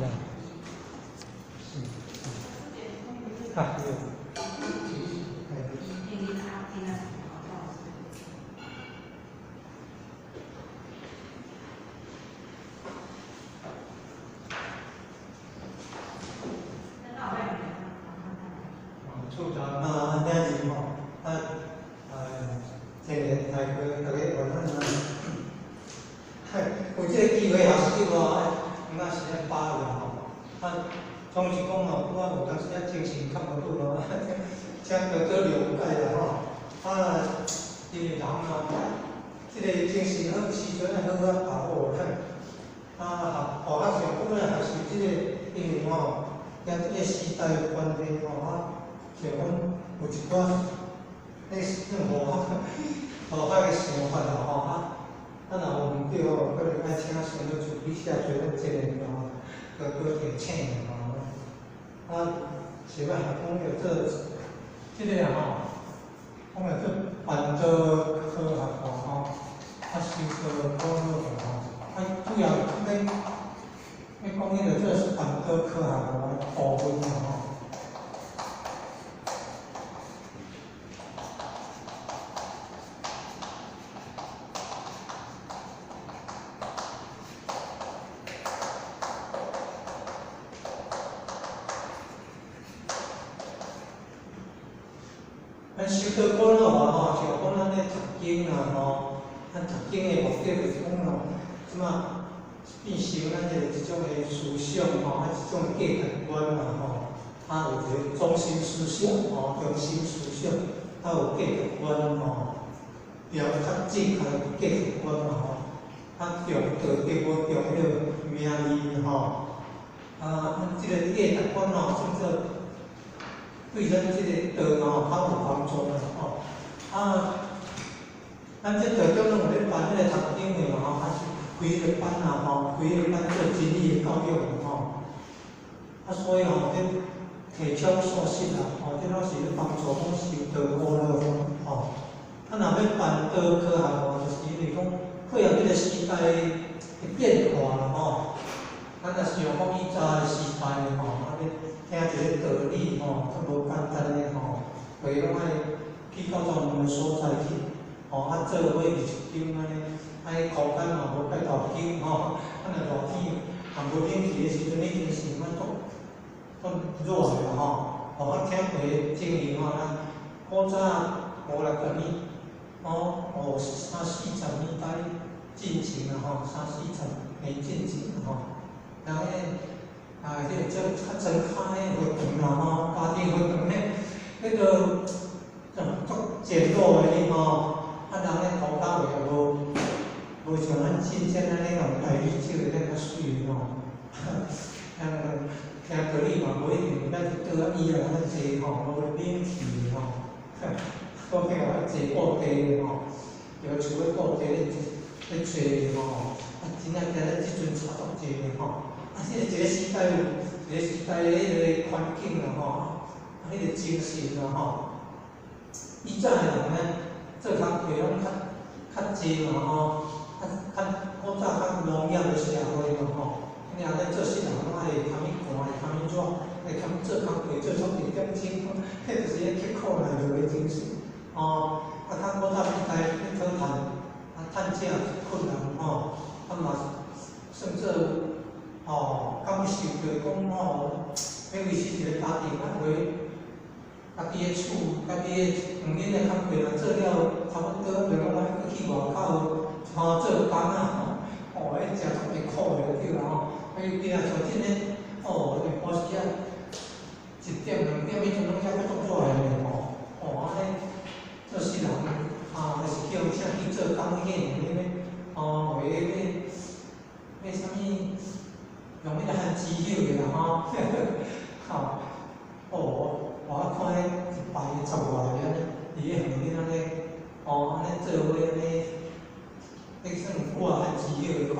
样。啊，对。有这个机会学习哦，那是咧把握吼。总是讲吼，我有当时啊精神较无好咯，请多多了解啦吼。因为人啊，这个精神好时阵要好好把握啦。学上久啊，还是这个，因为吼，甲这个时代的关系吼，像讲有一寡那佛法的想法啦吼。若有毋对哦，可能爱请师傅处理下，做咱这个吼，搁提醒吼。是要讲着这个吼，讲着这板德科学吼，是个讲好吼。主要要讲迄个这是板德科学的部分吼。咱修道观的话吼，像讲咱咧读经啦吼，咱读经的目的就是讲咯，即马变成咱的一种的思想吼，一种价值观啦吼，有一个中心思想吼，中心思想，有价值观吼，了较正确的价值观吼，重道德无重迄个名利吼，即个价值观吼，算做。对咱即个道吼较有帮助啦吼。咱即道中拢有咧办迄个读经的嘛吼，还是开迄个班啦吼，开迄个班做真理的教育吼。所以吼，这提倡素食啦吼，这拢是咧帮助讲修道苦乐吼。若要办道科学吼，就是因为讲配合即个时代的变化啦吼。咱若想讲以前的时代吼，听一个道理吼，较无简单的吼，所以拢爱去到专门的所在去，做伙二十斤安尼，空间嘛无介大间吼，若热天也无冷气的时阵，已经是足热的吼。我听过的经验吼，古早50-60年，3-40年代进前啦吼，30-40年进前吼，人迄个种较真卡的活动啦吼，家庭活动迄个足简陋的吼，人咧土家话也无像咱真正安尼用台语唱的遐水吼。听道理嘛，无一定咱去倒啊以后遐济吼，无冷气吼，搁起来坐布地的吼，要厝咧布地咧找的吼，真正今日即阵差足济的吼。一个时代有一个时代的迄个环境啦吼，迄个精神啦吼，以前的人咧做工课拢较济嘛吼，古早较农业的社会嘛吼，你若咧做事人拢爱堪伊寒，堪伊热，爱堪做工课做出2点钟，迄就是咧刻苦耐劳的精神较古早时代咧讨趁钱困难吼，嘛算做。感受着讲要维持一个家庭为家己的厝，家己的黄金的工课若做了，差不多就拢爱去外口做工啊迄真足会苦的对啦吼。伊若像真诶有时啊1点2点迄阵拢还阁足热的安尼做事人就是叫啥去做工去为啥物？用迄个汉字晓的啦我看迄一排10外个，伫咧旁边安尼做伙安尼，迄算有我汉字晓的款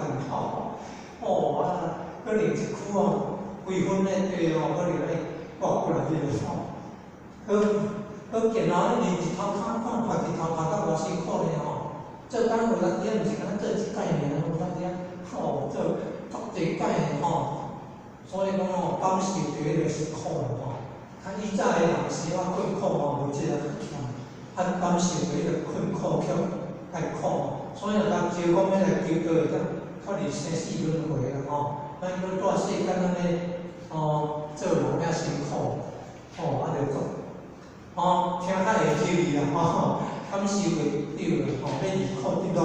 可能一区规分咧地可能挂过来可见日头看日头晒到偌辛苦咧做工有当时毋是敢若做一摆尔，有当时做足济摆的所个是苦吼。啊，以前的人生活困苦无即个很感受迄个困苦较艰苦，所以人招讲要来求道，会当较离生死轮回啦吼。咱要住世间安尼，做人遐辛苦，就讲，听较会抽伊啦吼，感受袂着啦吼，要离苦得乐，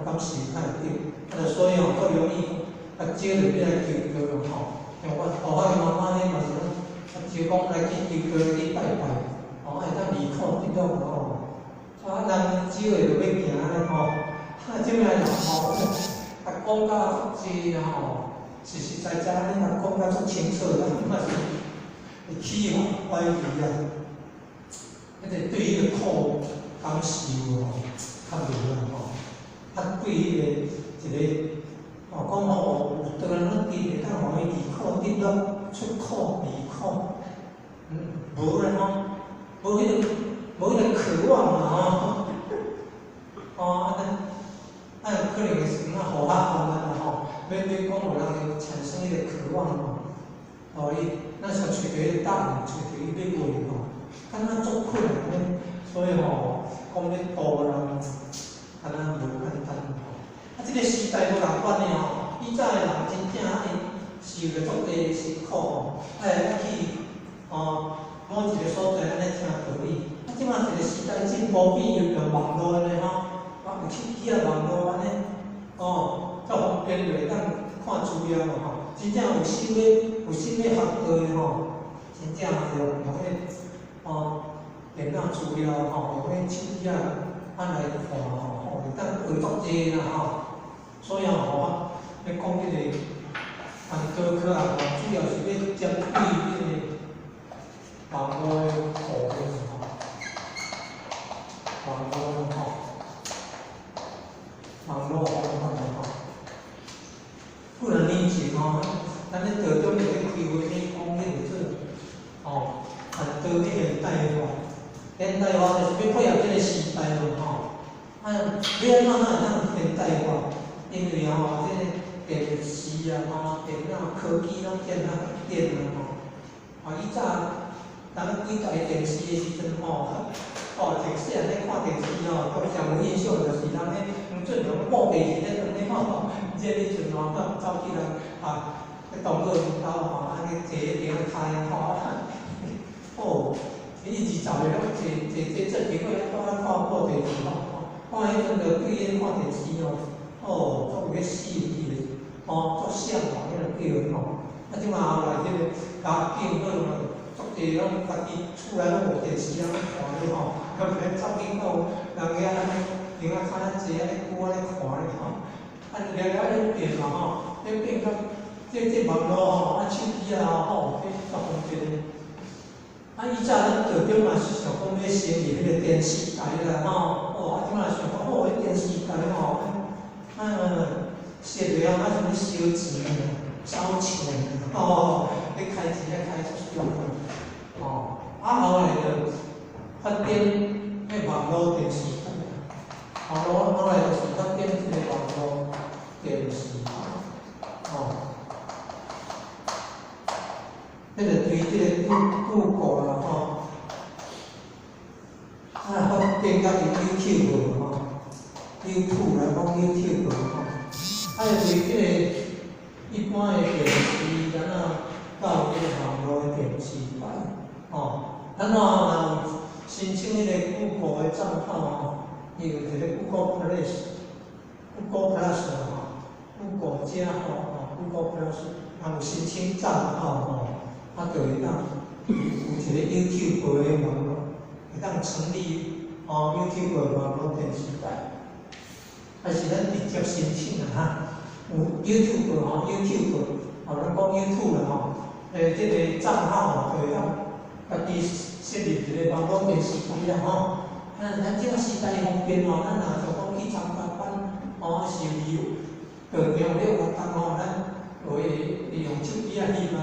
感受较会着，所以较容易招着要来求道啦吼。像我大汉妈妈呢嘛是讲，招讲来去求道去拜拜，会当离苦得乐吼。人招的就要行咧吼，即摆人吼，讲甲济啦吼。实实在在，你若讲甲足清楚啦，嘛是会起怀疑啊。迄个对迄个苦感受较无啦吼。对迄个一个讲有倒人咱会当互伊离苦得乐，出苦离苦，无啦吼，无迄个渴望啦吼。可能是互较困难啦吼。要讲有人产生迄个渴望咱想找着迄个答案，找着伊要问敢若足困难咧，所以讲要度人，敢若无简单即个时代无共款的以前的人真正受着足多辛苦爱去某一个所在安尼听道理。即摆一个时代进步，比如网络安尼有手机网络安尼，较方便袂当看资料真正有心要学道的真正就用电脑资料用迄手机来看会当学足济啦所以要讲迄个高科主要是要针对迄个网络的互动网络不能理解咱咧道中咧开会咧讲迄个很多现代化，现代化就是要配合这个时代咯要安怎会当现代化？因为这个电视电脑科技拢变啊变啦以早咱几台电视的时阵真细汉咧看电视都上有印象就是咱咧黄俊荣报地时咧，这时阵走起来去当个领导安尼坐咧顶开伊20个人坐正经个看报地时看迄阵就对咧看电视足有吸引力的足闪迄个叫即摆后来即个家境好足济拢家己厝内拢无电视看咧走紧人家安尼顶看坐安尼久安尼看咧了咧变嘛变到这网络手机这较方便的。以早咱道中嘛是想讲要成立迄个电视台啦即摆想讲迄电视台设备什么烧钱烧钱要开钱开出凶后来就发展迄网络电视台，后来就是发展即个网络电视台迄个对即个Google啦发展到YouTube YouTube 来讲 YouTube对即个一般的电视咱到即个网络的电视台咱若申请迄个 Google 的账号伊有一个 Google Plus，Google加Google Plus， 有申请账号就会当有一个 YouTube 的网络，会当成立YouTube 的网络电视台，还是咱直接申请有 YouTube 咱讲 YouTube 即个账号就会当家己设立一个网络电视台啦咱即个时代方便咱若想讲去参加班是有就中了活动咱就会利用手机翕啦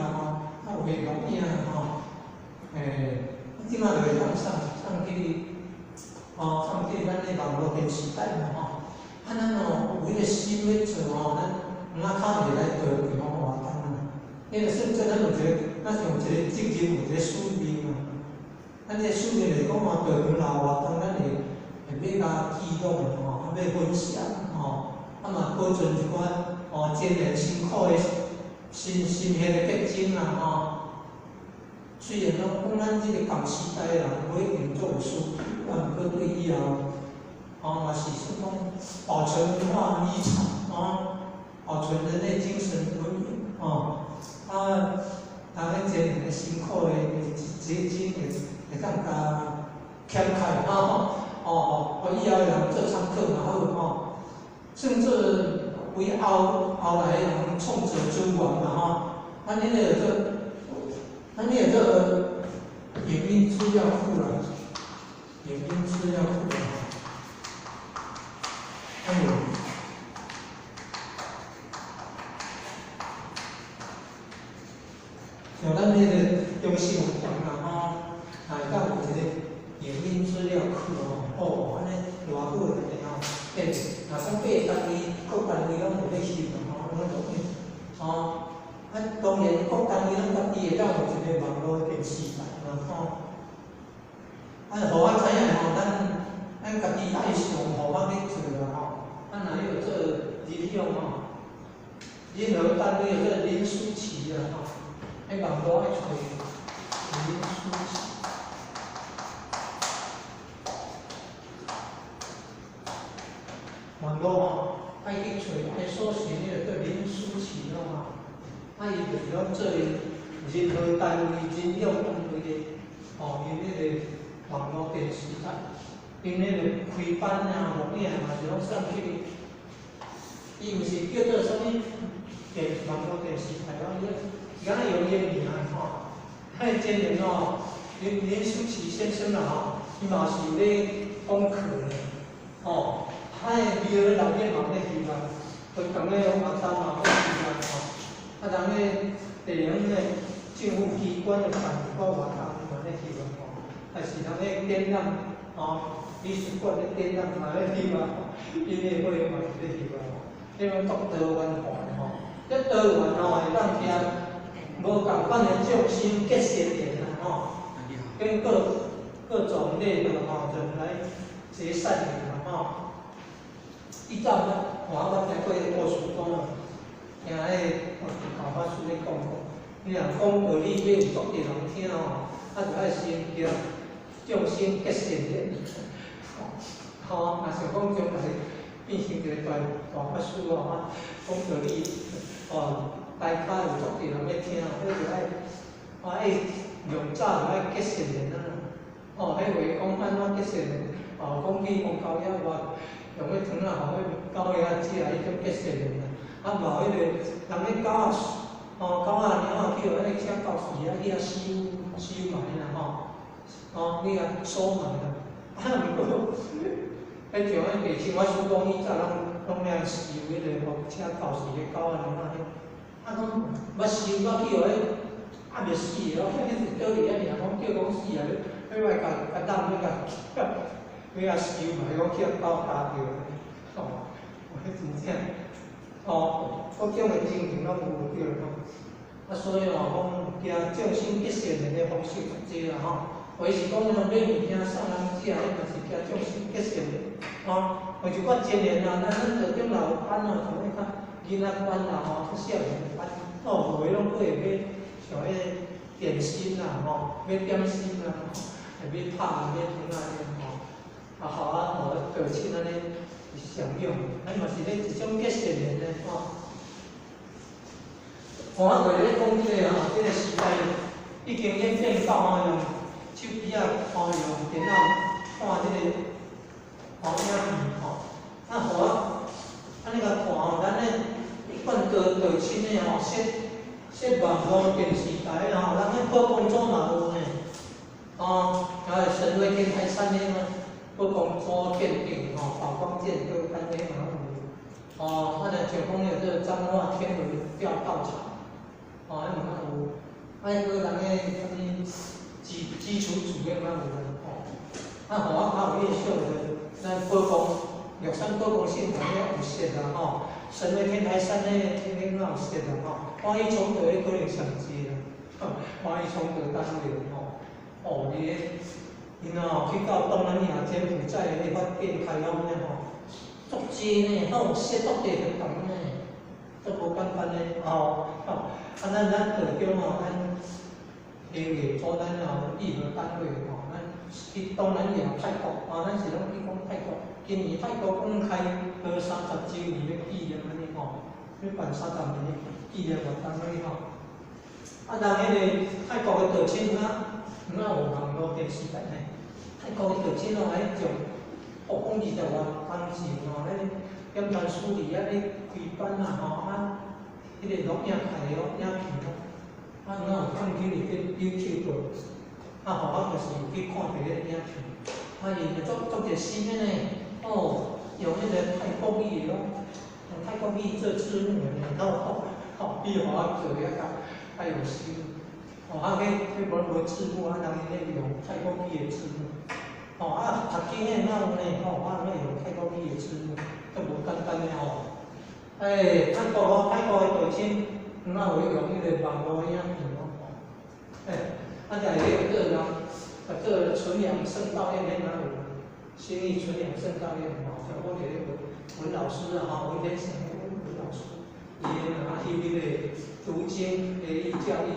有个录影即摆就会当送去咱的网络电视台咱有迄个心要做咱口袂来倒地活动迄个甚至咱有一个咱像一个责任，有一个使命啊。咱这个使命就是讲哦，地方老活动，咱会要甲记录的吼，要分享吼，嘛保存一寡真人辛苦的新鲜的结晶啦吼。虽然讲咱这个共时代的人不一定做有输，毋过对以后嘛是说讲保存文化遗产保存人类精神文明咱迄真人的辛苦的结晶会当甲掀开互以后的人做参考嘛好甚至为后来的人创造资源嘛咱迄个影音资料库啦，影音资料库啦，像咱迄个中心有讲啦会当有一个影音资料库安尼偌好个变，若讲各单位拢有咧翕拢有当然各单位咱家己会当有一个网络电视台嘛互我知影咱家己爱上，互我去做啦若有做日用任何单位有做林书琪啦迄网络爱找林书琪。网络爱去找爱搜寻迄个叫林书琪伊就是讲做任何单位、任用单位的因迄个网络电视台，因迄个开班录影嘛是拢送去，伊毋是叫做啥物网络电视台是敢若用伊个名迄真人林书琪先生伊嘛是有咧讲课的迄个庙内底嘛咧翕佢同个阿丹嘛咧翕人个地方个政府机关个办个活动嘛咧翕还是人个展览美术馆个展览嘛咧翕因个会嘛是咧翕迄种多元化这多元会当听无共款的众生结成的跟各种类的人来结善缘依照我听过故事讲听迄个法师咧讲你若讲道理要有足侪人听就爱先叫众生结善缘若想讲将来变成一个大法师讲道理大家有足侪人要听就爱用早就爱结善缘迄话讲安怎结善缘讲去讲狗仔话用迄糖互迄狗仔食，迄种结善缘无迄个人咧狗仔去互迄车告时去收埋啦你收埋啦毋过迄像迄白青我师讲以早拢咧收迄个互车告时个狗仔讲要收去互迄袂死迄倒伫遐尔讲叫死要来甲担要收埋，讲去狗咬着迄真正各种的情形拢有着所以讲惊众生结善缘的方式就多啦有是讲买物件送人食，迄嘛是惊众生结善缘像一寡真人咱着顶老班像迄囡仔班啦少年班有诶拢过会要像迄点心啦要点心啦要拍要糖互父亲安尼享用，嘛是咧一种结善缘的我为咧讲这个时代已经演变到用手机用电脑看这个影片互安尼甲看咱咧一般高清的设网络电视台人咧播工作嘛有呢神威天台山的播工作鉴定宝光剑各单位嘛有像讲有这彰化天文调道场迄嘛有迄个人个基础主任嘛有互我较有印象的咱播工玉山播工现场咧有设啦神威天台山咧有设啦伊从头可能上街啦非常的单位因去到东南亚柬埔寨的发展开发足济呢，写足地就同呢，足无简单的咱道中咱营业组咱义务单位咱去东南亚泰国咱是拢去讲泰国，今年泰国刚开30周年的纪念安尼要办30年的纪念活动安尼人迄个泰国的道亲有网络电视台呢，泰国的道亲迄种讲20外工时检查处理咧开班迄个录影带的影片有放起入去 YouTube， 就是去看这个影片，伊就足热心的呢，用迄个泰国语用泰国语做字幕的，比我做遐较有心。迄无字幕人咧用泰国语的字幕。读经的有呢，用泰国语的字幕，足无简单的泰国的道亲有用迄个网络影片再来做纯阳圣道院有新义纯阳圣道院像我这个文老师文天成文老师，伊迄个读经培育教育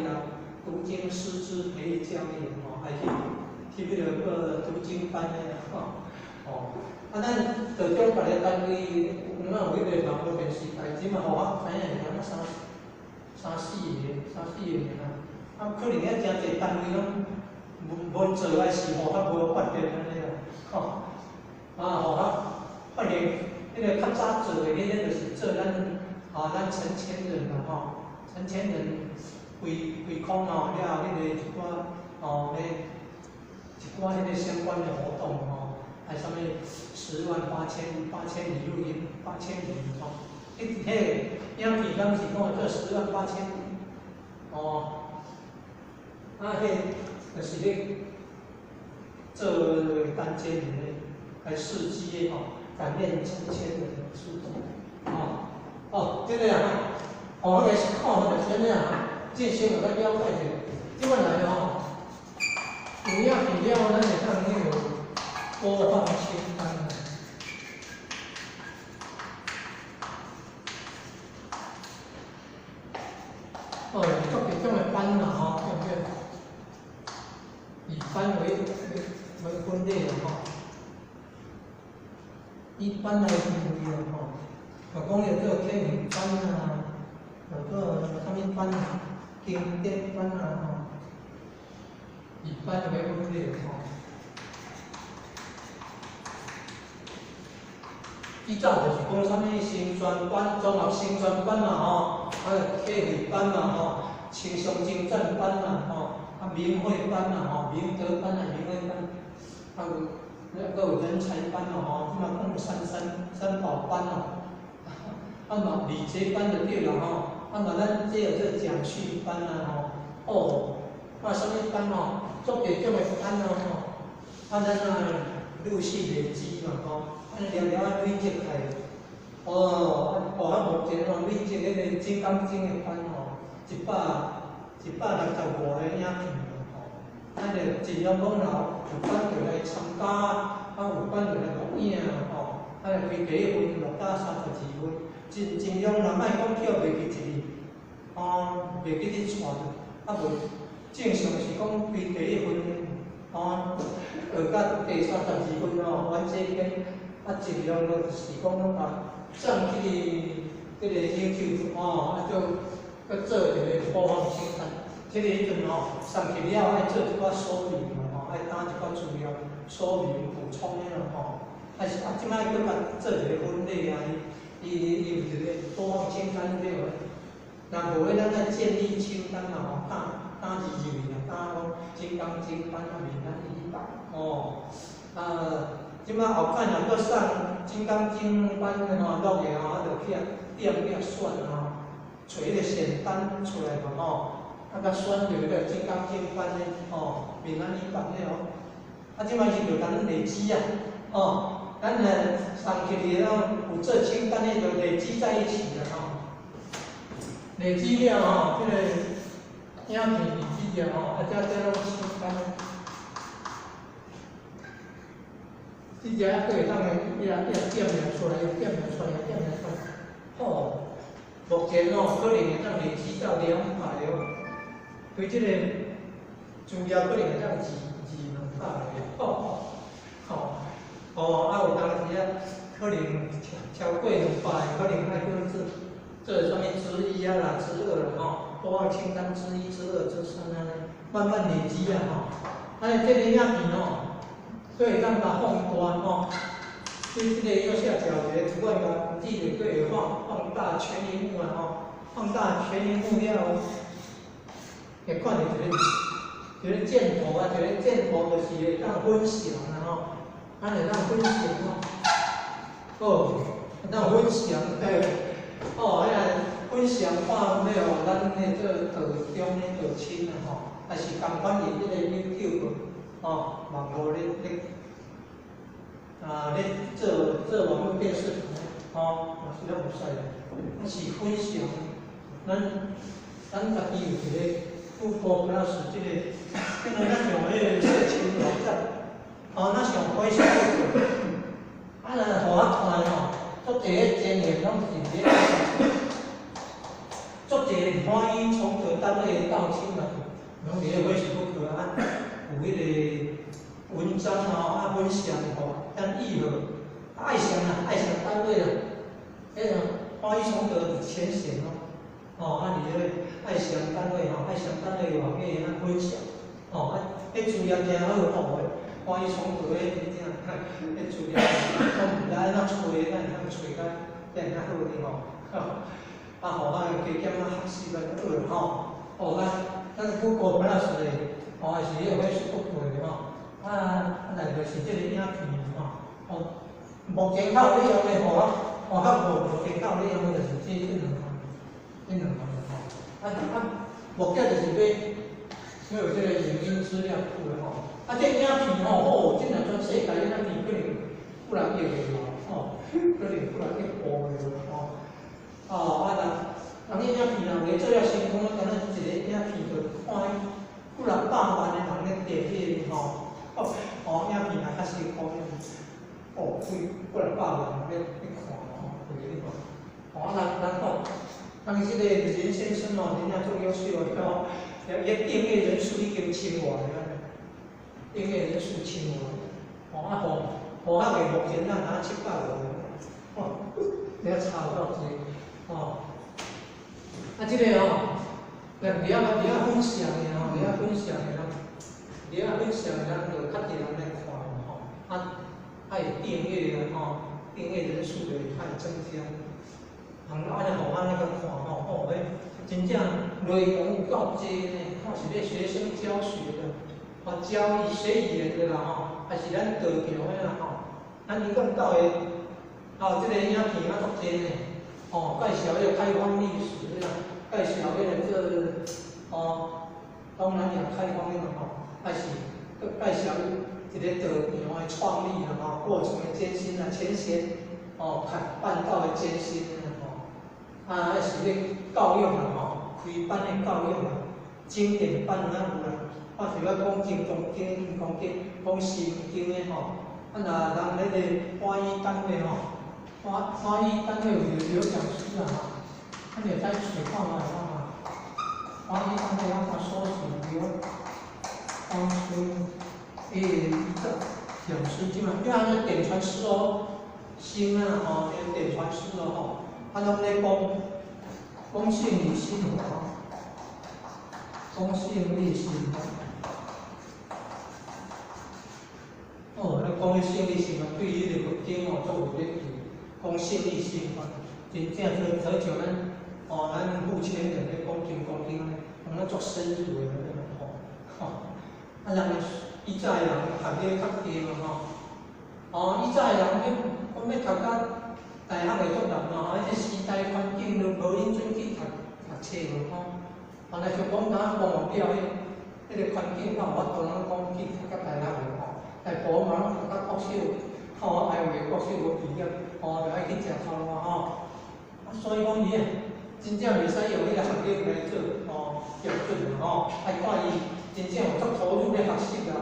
读经师资培育教育还去迄个读经班的咱道中别个单位有迄个网络电视台，即嘛我看3、4个可能真侪单位拢无做还是较无发展安尼发现迄个较早做的迄个就是做咱陈前人陈前人为空了迄个一寡迄个相关的活动还什么10万8千里录音，8000里迄个影片当时讲做10万8千里就是咧做单节里面来试机感念成千的数字这个那个是看那个真的这些我咱了解一下，即摆来有影片了，咱会当迄个播放清单有足几种的班啦以班为分类的一般来分类的就讲有做天文班有做啥物班经典班以班为分类的依照就是讲啥物新专班、综合新专班客语班青商精湛班明慧班明德班明慧班，还有人才班即嘛讲三宝班理财班就对了咱这有这讲训班啥物班足侪种的班咱陆续累积嘛了累积起来目前累积迄个金刚经的班165个影片咱就尽量讲有班就来参加有班就来录影开第一分录到32分，尽量莫讲跳袂记一个袂记你传无正常是讲开第一分学到第32分完这篇尽量就是讲上去迄个 YouTube 就做一个播放清单。这个迄阵上去了爱做一寡说明爱打一寡资料说明补充的还是即摆搁做一个分类伊有一个播放清单对无？若无咱再建立清单打字入去打讲金刚经班闽南语版即摆后摆若搁上金刚经班的录个就去点选找迄个选单出来甲选着迄个金刚经班的闽南语版的即摆是就咱累积咱上去了有做清单的就累积在一起了累积了迄个影片是几条吼，啊，这拢相干的。这只还可以当个伊点了出来，点了出来，点了出来。哦，目前哦，可能会当累积到200哦。对这个资料可能会当200个哦。啊，有当时啊，可能超过200个，可能爱做什么之一啊啦、之二啦吼，播放清单之一、之二、之三啊，慢慢累积啊吼。啊，这个影片哦，所以咱把放大吼，对这个右下角的主观标记的可以放大全荧幕啊吼，放大全荧幕了，会看到一个箭头啊，一个箭头就是会当分享啊吼，咱会当分享哦，当分享哦，分享看了咱的这道中的道亲啊吼，也是共款的这个 YouTube 哦，网络咧做网络电视台哦，嘛是了无使的，咱是分享，咱家己有一个Google Plus 这个，咱用迄个社群网站，哦，咱上Facebook，啊，互我看吼，足侪个经验拢是咧。足侪欢喜从头单位到亲嘛，拢伫咧Facebook啊，有迄个文章啊，分享吼，咱议论，爱上单位啦，迄种欢喜从头前线哦，啊，伫咧爱上单位吼，爱上单位话给咱分享，哦，迄资料真好吼，欢喜从头迄真正，迄资料，我毋知安怎找，咱会当找甲变较好哩吼。啊，互咱加减啊学习来好啦吼。哦，咱Google Plus 嘞，哦，还是迄个 Facebook 嘞吼。啊，内就是即个影片吼。哦，目前较有利用的吼，较目前较有利用的就是这两方面吼。目的就是要有这个影音资料库的吼。啊，这影片吼，这两种世界影片可能不然用的吼，可能不然去播的吼。哦，人影片若袂做了成功，敢若一个影片就看几600万的人咧点击吼，影片也较成功，几600万人咧看吼，对咧看。咱看，咱即个李先生哦，真正足优秀哦，伊订阅人数已经1000外了，订阅人数1000外，互目前咱拿700个，你要差到济，即个你要分享的你要分享的人就较侪人来看吼，会订阅订阅人数就会增加，安尼互咱来看吼，真正内容有够济呢，是咧学生教学的，教学语言的啦还是咱道教的啦咱灵感教的，即个影片足济呢，介绍迄个开放历史的啦。介绍迄个东南亚开放迄个还是介绍一个道场的创立过程的艰辛前线办道的艰辛还是咧教育开班的教育经典班有啦，像要讲金刚经、讲心经的若人迄个欢喜单位欢喜单位有讲师你会使找看卖欢喜单位咱搜寻着欢喜讲师即嘛，因为咱点传师新点传师拢咧讲信理心讲信理心咱讲迄信理心对迄个佛经做有咧讲信理心真正做像咱目前人咧讲金刚经讲得足深入的人以前的人读咧较低以前的人讲要读到大学会足难迄时代环境都无恁准去读册像讲咱忘掉迄个环境有法度讲去读到大学但无嘛读到国小，爱为国小无毕业，就爱去食头路所以讲伊真正袂使用迄个学历来做标准啦爱看伊真正有足投入咧学习啦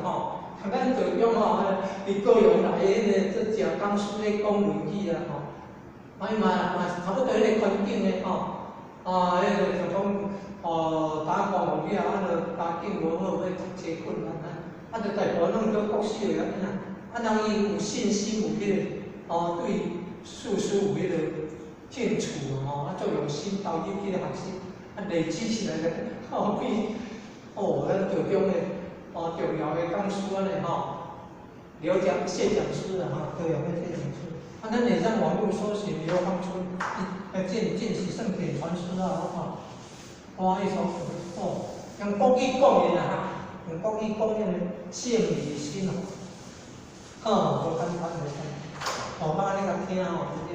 像咱高中伫高雄来迄个做食讲师咧讲论语啦伊嘛是差不多迄个环境咧迄个就讲打工有了，就家境无好，要读册困难就大部分拢做国小的人伊有信心有迄个对事事有迄个兴趣足用心投入去学习累积起来咧比咱高中的重要的讲师安尼刘谢讲师都有那谢讲师咱会上网络搜寻刘芳春，见习圣典传师伊所用国语讲的啦用国语讲迄个圣理心无简单袂使捌安尼甲听真正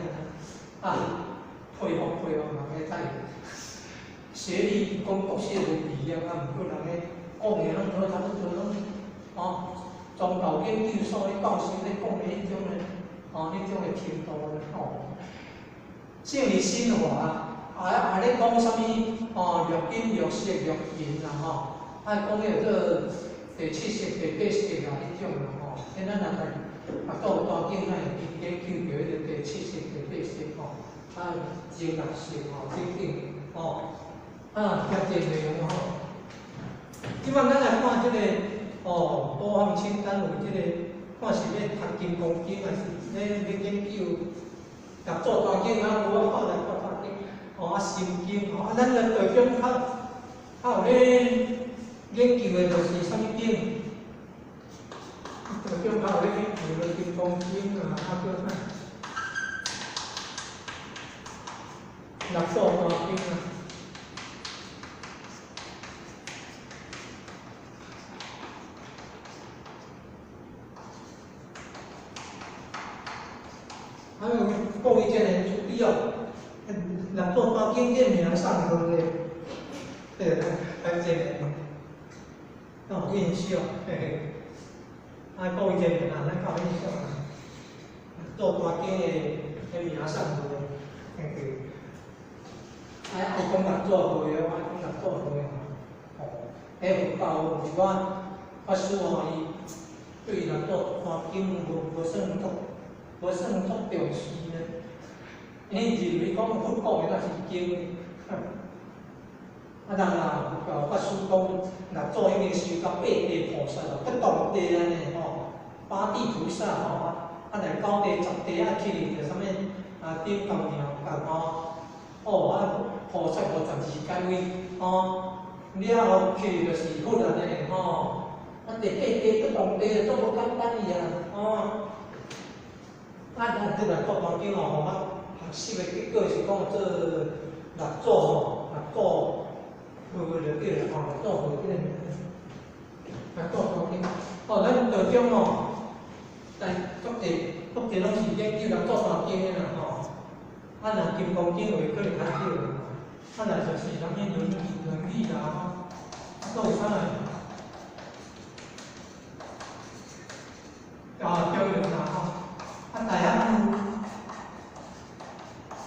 佩服人个才学历讲国小无毕业毋过人个讲的拢都差不多拢宗教研究所咧教授咧讲的迄种的迄种的程度咧圣理心话咧讲啥物略经略色略言啦讲迄个第七识第八识啦迄种啦咱若做大经会研究着迄个第七识第八识前六识等等遐济内容即摆咱来看即个播放清单有即个看是要读金刚经还是咧研究若做大经无看来看大经心经咱个大中较有咧研究的就是啥物经？大中较有咧研究的金刚经叫六座大经还有各位家人注意六座大经这名上头的，对，还真的有印象，各位家人咱较有印象六座大经的名上头的，爱讲六座会爱讲六座会有教有我法师伊对六座大经无算足重视呢，因认为讲佛讲的那是经，人法师讲，若做迄个修到八地菩萨不同地安尼八地菩萨来九地十地去着啥物顶高庙菩萨52间位了后去就是佛安尼第八地不同地足无简单伊咱即来做大经学习的结果是讲做六组会了解六组会记六组大经咱大中但足侪拢是研究六组大经的啦若金刚经话可能较少若就是啥物论语啦还有啥中庸啦大学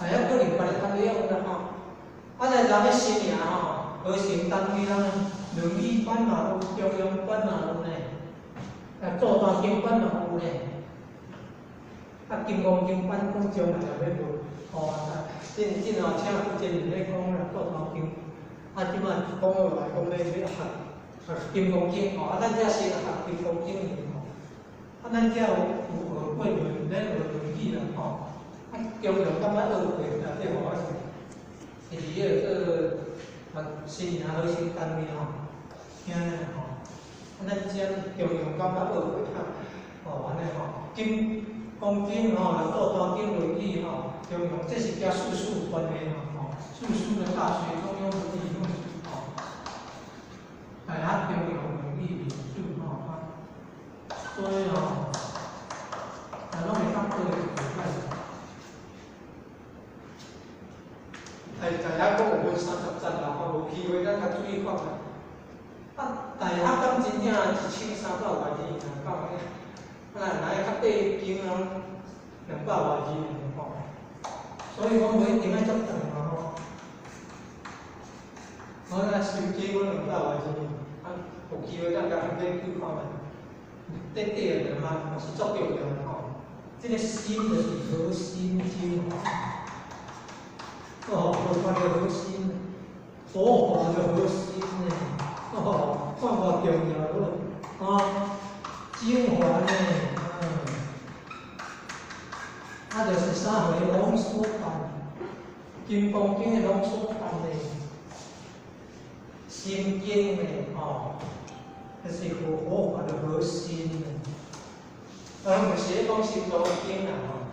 可能别个较了啦咱要新名核心单位论语版嘛有，中庸版嘛有呢，做大经版嘛有呢，金刚经版讲将来也要无真请真人咧讲做大经，即摆讲落来讲要学金刚经咱遮先学金刚经咱遮有学过论，咱学论语啦中庸感觉学过啦，这是迄个新名核心单位听咧咱遮中庸感觉学过安尼金刚经做大经论语中庸，这是叫世书有关的世书的大学中庸论语大学中庸论语论述所以拢会当做一个大学讲有分30节啦，无机会咱较注意看大学敢真正1300外字到来较短经200外字所以讲袂一定爱足长我那手机我用到的时阵，有机会咱甲研究看觅。底个嘛是足重要的吼。这个心就是核心精华，哦，有看到核心，火候的核心呢，哦，看偌重要咯，啊，精华呢，就是啥货浓缩版，金刚经的浓缩版呢，心经呢，哦。就是佛法的核心呢。唔是讲心中经啦吼，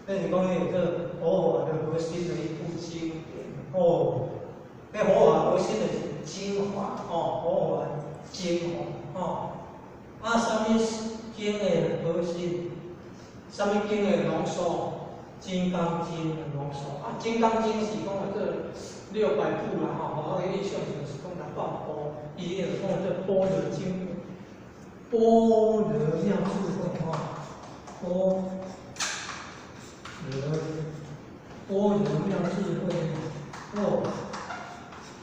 那是讲有个佛法的核心的一部经典哦。那佛法核心的是精华哦，佛法精华哦。什么经的核心？什么经的浓缩？金刚经的浓缩金刚经是讲这600部啦吼，我印象就是讲600部。伊就是讲这般若经，般若妙智慧般若妙智慧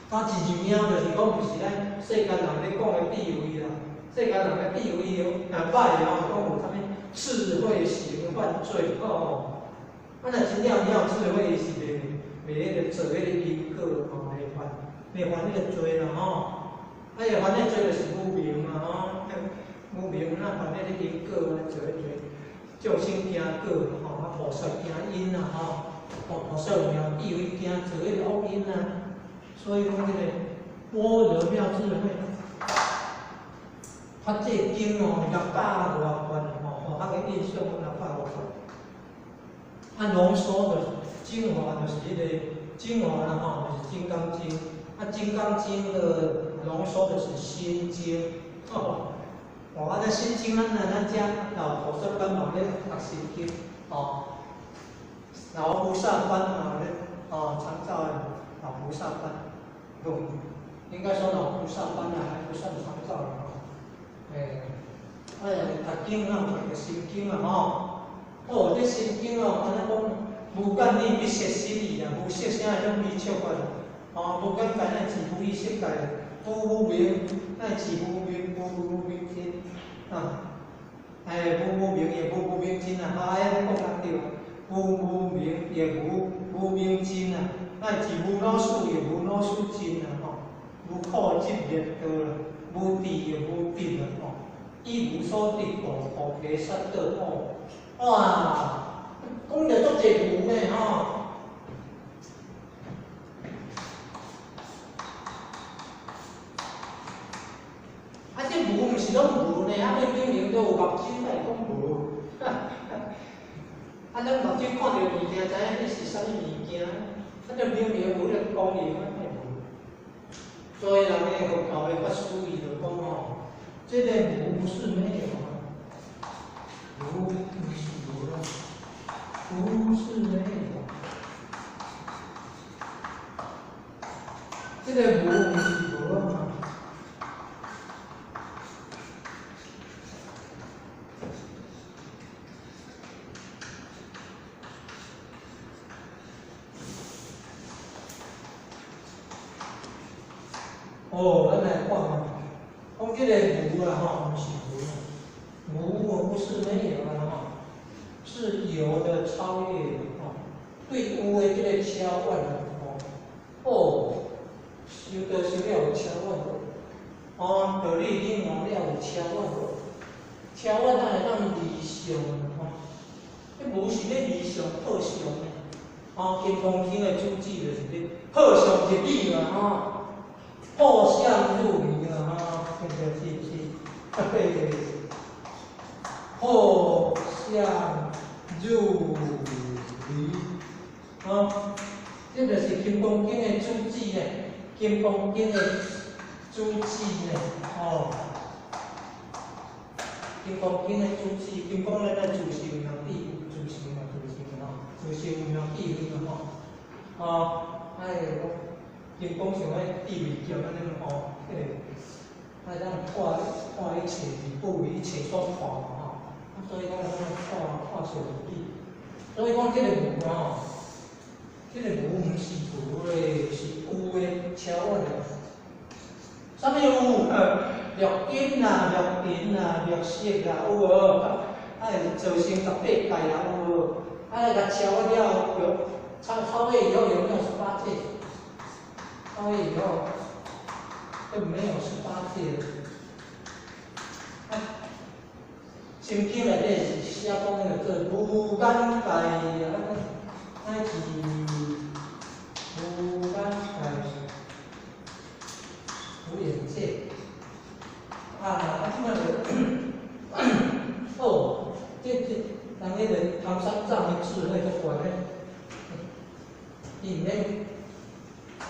一字名就是讲，就是咱世间人咧讲的智慧啦。世间人的智慧歹讲有啥物智慧行犯罪若真正了智慧是袂做迄个因果袂犯迄个罪啦犯迄罪就是无明嘛无明犯迄个因果做迄罪，众生惊果菩萨惊因菩萨有妙智慧惊做迄个恶因所以讲这个般若妙智慧，这个经600多关个印象600多关。浓缩的精华就是迄个精华就是《金刚经》。《金刚经》的浓缩的是心经这心经咱遮老菩萨班嘛咧读心经老菩萨班嘛咧常照的老菩萨班，应该说老菩萨班还不算常照的读经读心经这心经安尼讲，无间你必摄心意无摄啥会拢美笑法无间界咱自无意识界，无明，咱自无明，无明心无明也无明心安尼讲对无明也无明心咱自无老鼠也无老鼠心无苦集灭道无智也无定一无所得菩提萨埵讲着足侪无呢这无毋是拢无呢，你明明都有目睭来讲无。咱目睭看到物件，知影迄是啥物物件，这明明无咧讲伊无。所以人诶佛教诶法师伊就讲这个无是没有无是无，无是没有。这个无是无咱来看讲这个无不是无不是没有是有的超越的对有的这个超越修道修了有超越道理领悟了有超越超越咱会当理想无是咧理想破相金刚经的主旨就是咧破相入理破相入迷这个是破相入迷这就是《金刚经》的主旨呢，《金刚经》的主旨呢金刚经的主旨，金刚咱自性妙智慧，自性妙智慧金刚像迄智慧剑安尼咱看一切不为一切所看所以讲看小智，所以讲这个无这个无毋是无诶，是有诶，超我了。啥物有？绿金啦、绿银啦、绿色啦，有无？啊，造成18届啦，有无？啊，来甲超我了，超越以后有没有18届？超越以后就没有18届了。啊，圣经内底是写讲那个无间界那是无间界无眼界。啊，即摆就哦，这人迄个唐三藏的智慧足悬嘞，伊毋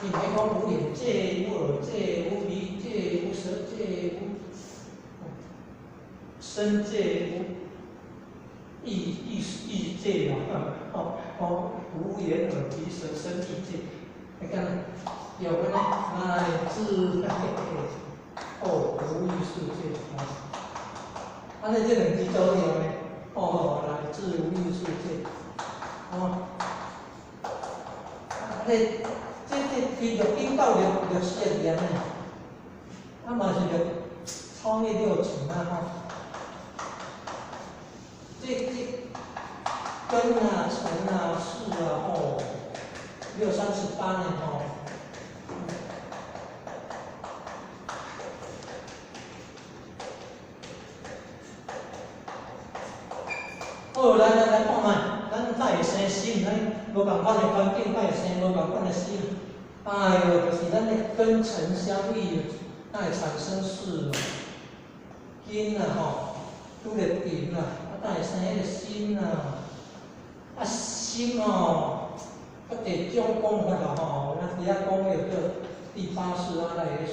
免讲无眼界、无耳界、无鼻界、无舌界、无身界、无意界无眼耳鼻舌身意界，你看有个呢，乃至无意识界啊，这两支做了呢，乃至无意识界，这六经到60年呢，啊嘛是着超越6层啊这根啊、尘啊、世啊，638年来看卖，咱才会生心，咱无共款的环境，才会生无共款的心。哎哟，就是咱的根尘相遇，才会产生事。根啊拄着顶啊，才会生迄个心啊。啊心甲第种讲法啦咱伫遐讲迄个第8世阿赖耶识，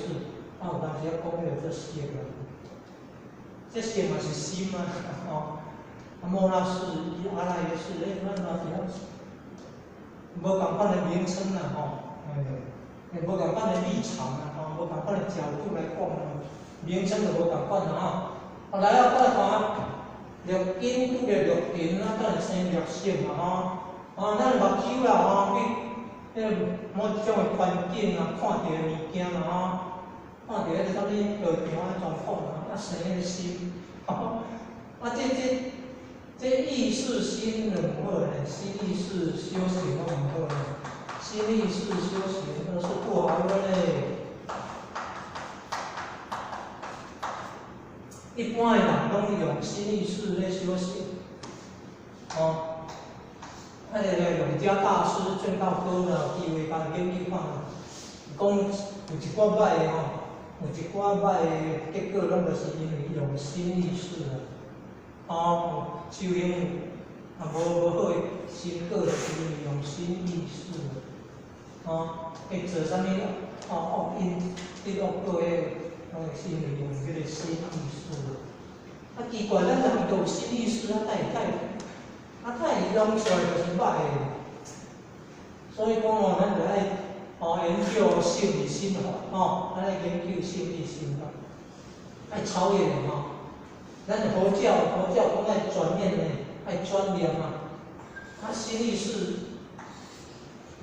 有当时讲迄个色啊，这色嘛是心啊，莫那识伊阿赖耶识，咱嘛是无共款的名称啦无共款的立场啊无共款的角度来讲名称就无共款啦来再看绿金拄着绿银才会生绿色嘛咱目睭啦去某一种的环境啊，看到的物件啦看到迄个啥物道场的状况生迄个心这意识心两好呢，心意识修行都唔好呢，心意识修行都是不好的嘞。一般的人拢用心意识来修行，那个永嘉大师证道高了，地位班研究看，讲有一寡歹的有一寡歹的结果，拢就是因为用心意识啊，修行无好的成果，就是因为用心意识会做啥物恶因得恶果的，拢是因为用迄个心意识。奇怪，咱人都有心意识才会弄出来就是歹的。所以讲咱就爱研究性理心法咱爱研究性理心法，爱超越的咱佛教讲爱专念呢，爱专念心意识，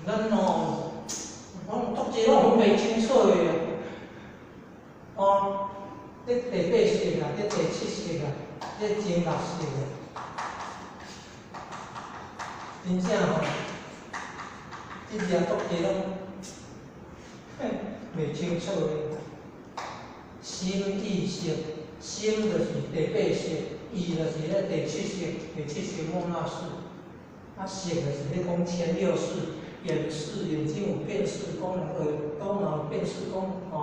咱足济拢袂清楚的这第8世啊，这第7世啊，这前6世啊，真正这足济拢袂清楚的。心意识，心就是第8世，意就是咧第7世，第7世莫那识。识就是咧讲前6识，眼识眼睛有辨识功能，耳脑有辨识功能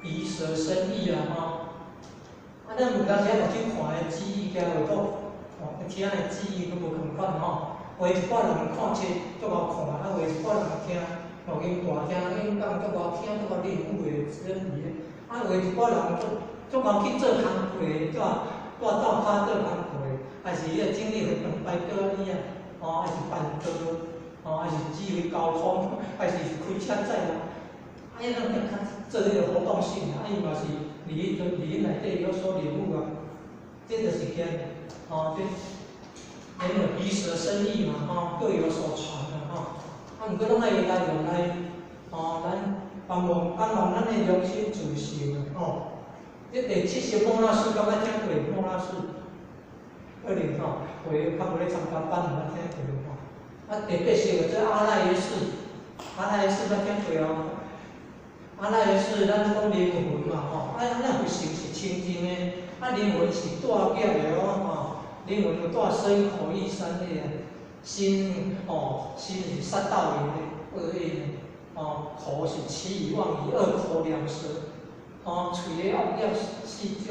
鼻舌身意咱有当时目睭看的记忆，加画图，听的记忆佫无共款有一寡人看册足好看，有一寡人听录音大听演讲足好听，足好领悟的真理。有一寡人足好去做工课，带灶骹做工课，还是迄个精力活动摆桌椅还是办桌，还是指挥交通，还是开车载人。迄种较做迄个活动性伊嘛是伫因内底有所领悟这就是见这因为鼻舌身意各有所传毋过拢爱用来，咱帮忙咱的良心自受这第70莫那斯，敢捌听过莫那斯？可能会较无咧参加班，毋捌听过第80个这阿赖耶识，阿赖耶识捌听过阿赖耶识，咱讲灵魂嘛咱佛性是清净的，灵魂是大劫的灵魂有带身口意三业心心是三道业的恶业口是欺语妄语恶口两舌嘴的恶业四种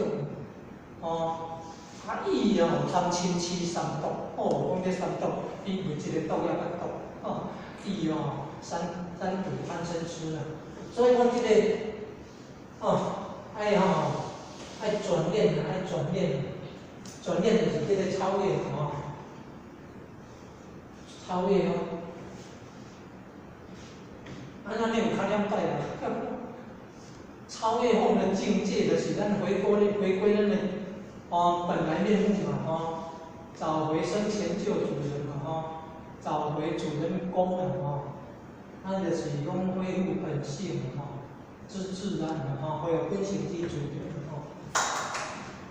意有贪嗔痴三毒讲这三毒比每一个毒也较毒意三毒贪嗔痴所以讲这个爱转念爱转念。转念就是这个超越超越咱有较了解超越后的境界，就是咱回归咱的本来面目嘛找回生前救主人嘛找回主人公咱就是讲恢复本性自然恢复本性之自然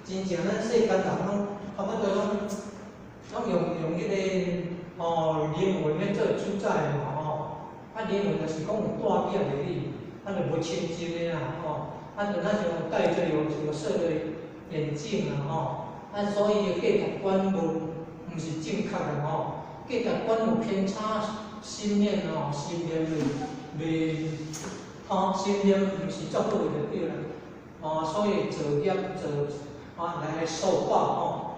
真正咱世间人拢差不多拢用迄个灵魂咧做主宰灵魂就是讲有大业的哩，就无清净的咱像戴着有色的眼镜所以价值观毋是正确的价值观有偏差，心念心念袂心念毋是足好就对啦所以造业来受报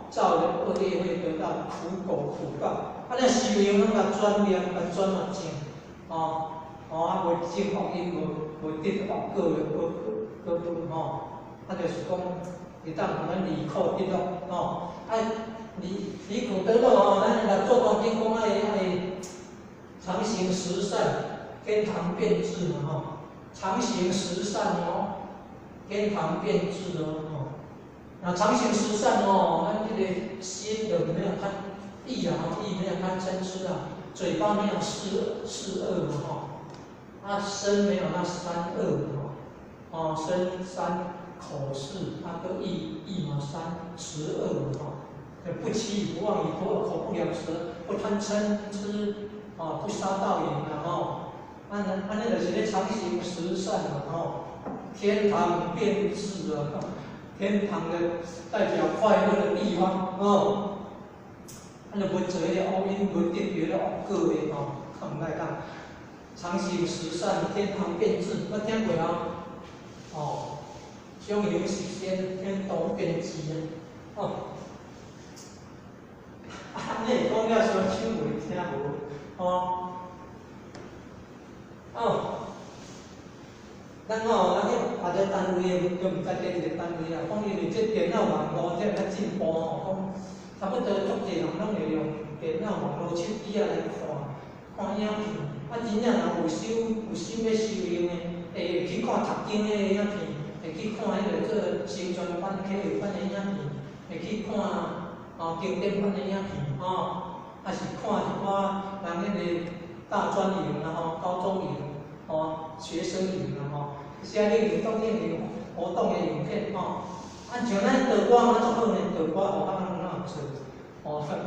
造的恶业会得到苦果苦报咱修行拢甲转念甲转目镜无种恶因无得恶果的果本就是讲会当互咱离苦得乐离苦得乐咱来做当经讲爱常行十善，天堂变质常行十善天堂变质常行十善咱这个心就没有贪意没有贪嗔痴嘴巴没有四恶身没有那三恶身三口四个意嘛三恶不欺不妄语不恶口不两舌不贪嗔痴不杀盗淫安尼就是咧常行十善天堂变质天堂的代表快乐的地方咱就无做迄个恶因，无得别的恶果的较毋爱当。常行十善，天堂变质，捌听过相由是天道变质安尼讲了伤手袂听无咱去别个单位，就毋知第一个单位讲因为这电脑网络这较进步讲差不多足侪人拢会用电脑网络手机来看影片。真正人有心要修行的，会去看读经的影片，会去看迄个做新传版、启慧版的影片，会去看经典版的影片还是看一寡人迄个大专营高中营学生营写咧运动营活动的影片像咱道歌足好呢，道歌学校很好做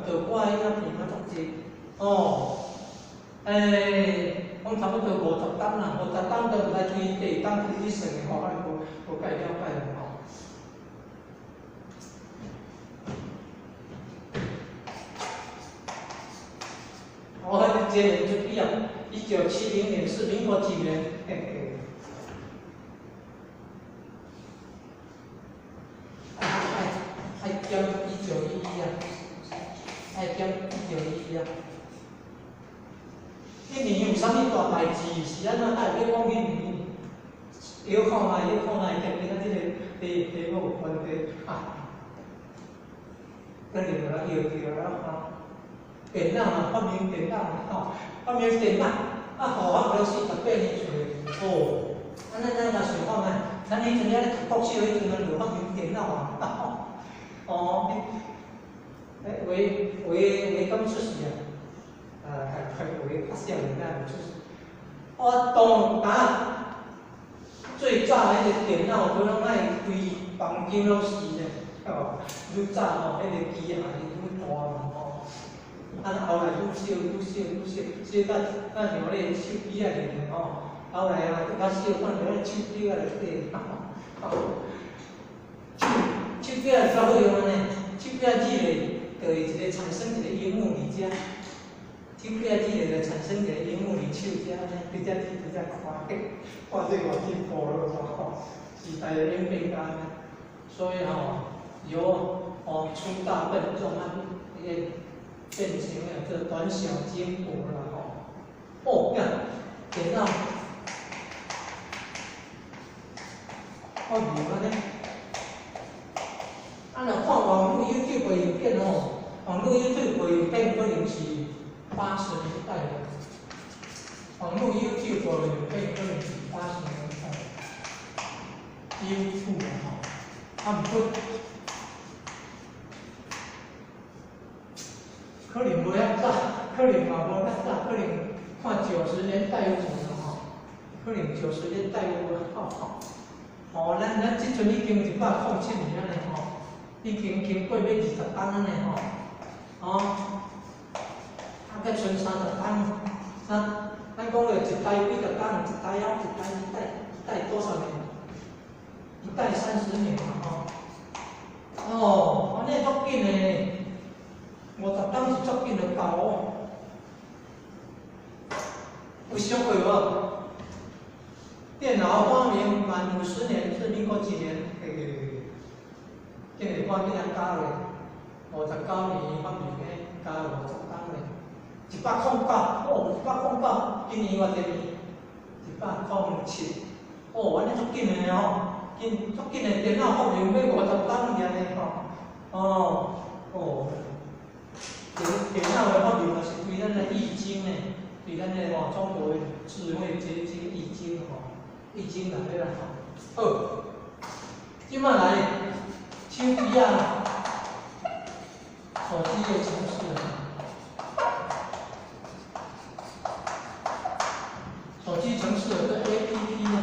道歌的影片足济讲差不多50档啦，50档都毋知推第档推去算的咱无介了解这个就毕业，1970年是民国几年？爱减1911爱减1911迄年有啥物大代志？是安怎爱要讲迄年？摇看卖，今仔日题目有关系咱就来摇着啦电脑发明电脑发明电脑互我老师18年做安尼咱若想看卖，咱迄阵咧读国小迄阵就发明电脑为刚出世开会较少年代出事。我当啊，最早迄个电脑都拢爱规房间拢是咧，哦，愈早吼，迄个机械愈大嘛吼，后来愈少，少到像咧手机啊咧吼，后来啊较少看到咧手机啊咧手机啊较好用安尼，手机啊机咧，就是一个产生一个荧幕伫遮。手机啊，机咧就产生一个荧幕伫手遮呢，伫遮看这个进步了吼，时代的演变啊，所以吼由粗大笨重啊，变成了这短小精薄了吼。哦，看电脑，我明安尼。若看网络 YouTube 的影片吼，网络 YouTube 的影片可能是80年代的，网络 YouTube 的影片可能是80年代的 YouTube 吼，毋过可能无遐早，可能嘛无遐早，可能看90年代有啦吼，可能90年代有吼。哦，咱即阵已经107年了吼。已经过要20档安尼吼，还剩30档，咱讲着一代几个档，一代一代多少年？一代30年嘛吼。安尼足紧诶，50档是足紧就到哦。有想过无？电脑发明满50年是民国几年？今年看今年加咧，59年发明诶，加50档咧，109，哦，109，今年偌济年？107，哦，安尼足紧诶吼，足紧诶电脑发明要50档尔咧吼，电脑诶发明也是对咱诶易经诶，对咱诶中国诶智慧这易经易经内底啦吼。好，即摆来。手机啊，手机的程式手机程式有个 APP 啊，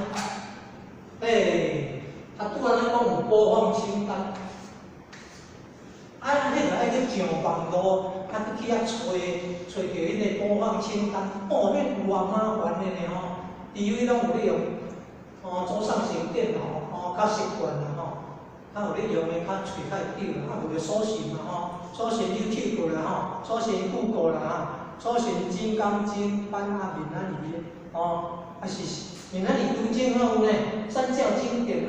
它拄仔咱讲有播放清单，迄个爱去上网络，去遐找着迄个播放清单，迄有偌麻烦的呢吼，除非拢有咧用，桌上型电脑较习惯啦吼。有咧用诶，较喙较会溜啦，有咧搜寻啦搜寻 YouTube 啦搜寻 Google 啦搜寻《金刚经》翻啊闽南语啊是闽南语读经有呢，三教经典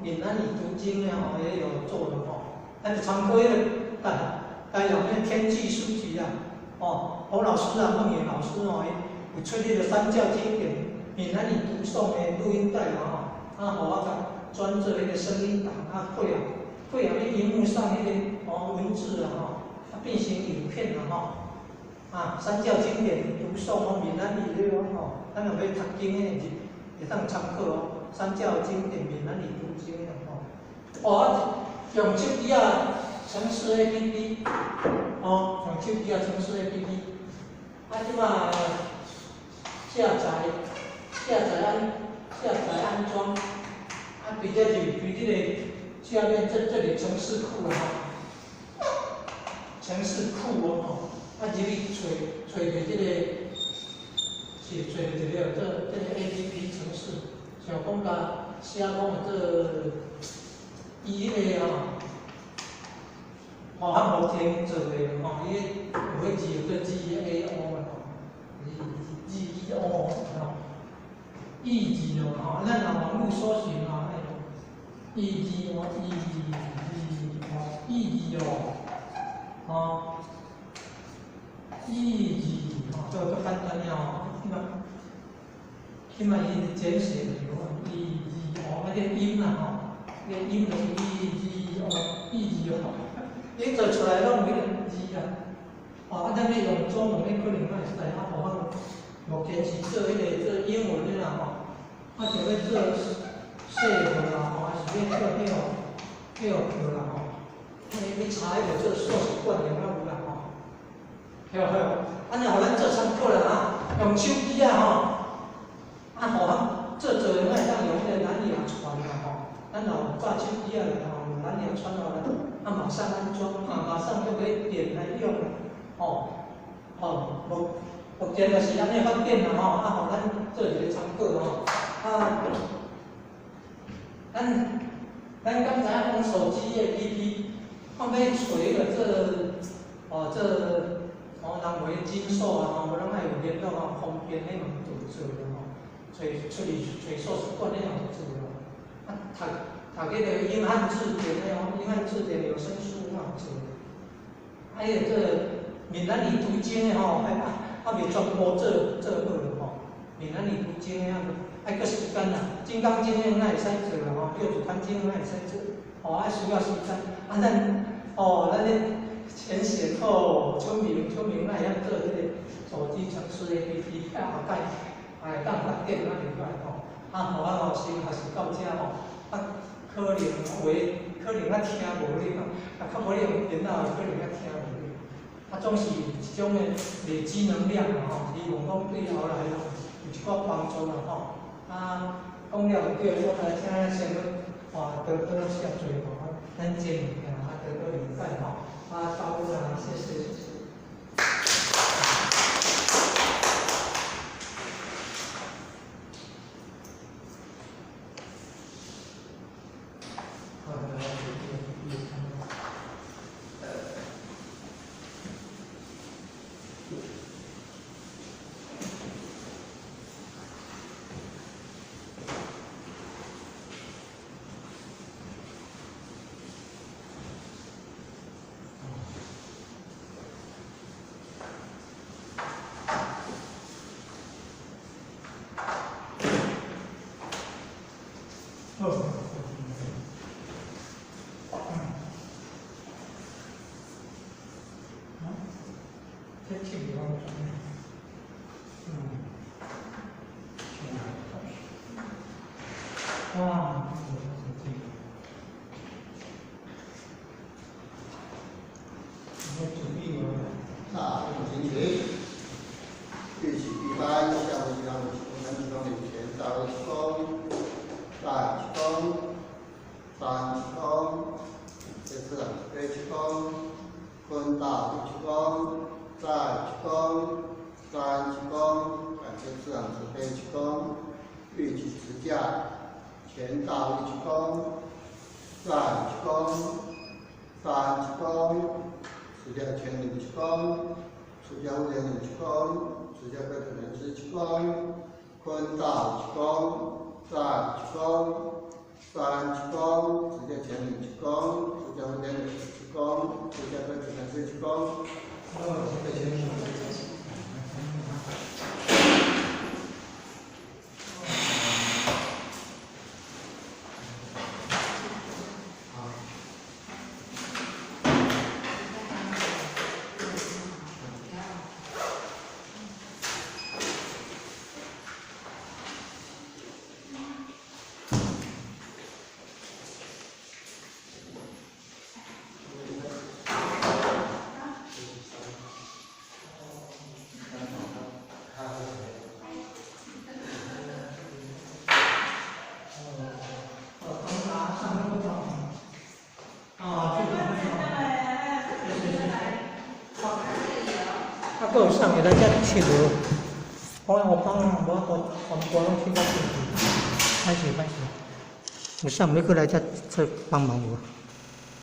闽南语读经咧也有做的咱就参考迄个该用迄天气书籍啊，侯老师啊、孟岩老师有出迄个三教经典闽南语读诵的录音带嘛互我甲。专做迄个声音档配合迄荧幕上迄个文字变成影片三教经典读诵闽南语对咱若要读经诶，会当参考三教经典闽南语读经用手机啊程式 APP 用手机啊程式 APP， 即摆下载安装。对这个下面这里程式库程式库入去找着这个是找着这个 APP 程式，像讲甲写讲这伊迄个较无天做的伊有迄字叫 GAO GEO 意字咱若网络搜寻意字意字这简单了起码伊简写的意字这音这音就是意字你做出来拢有迄个字咱要用中文可能会使目前是做迄个做英文的就要做细号啦还是要做票啦要查迄个做数习惯的有啦对好，安尼互咱做参考啦哈，用手机啊吼，互咱做咱会当用迄个蓝牙传啦吼，咱若挂手机啊吼，用蓝牙传落来，马上安装马上就可以点来用目前就是安尼方便啦吼，互咱做一个参考吼，咱刚才讲手机 APP， 我要找一个人为诊所啊无拢爱有联络方便迄嘛就做了找出去找硕士馆迄嘛就做了。读迄个英汉字典的英汉字典有声书嘛做。还有闽南语读经的未全部做好了闽南语读经的爱搁时间啦，《金刚经》那会使做啦《六祖坛经》那会使做，爱需要时间。咱浅显聪明那会晓做迄个手机程式 APP， 后摆当发电那袂歹互我先学习到遮可能听无哩较无用电脑可能较听无哩。总是一种的累积能量希望讲对后来有一寡帮助啦讲了对，我来请先得到下嘴咱节目得到理解高温谢谢。搁有上个咱遮佚佗，我帮我全部拢去到佚佗，歹势，有啥毋要搁来遮帮忙无？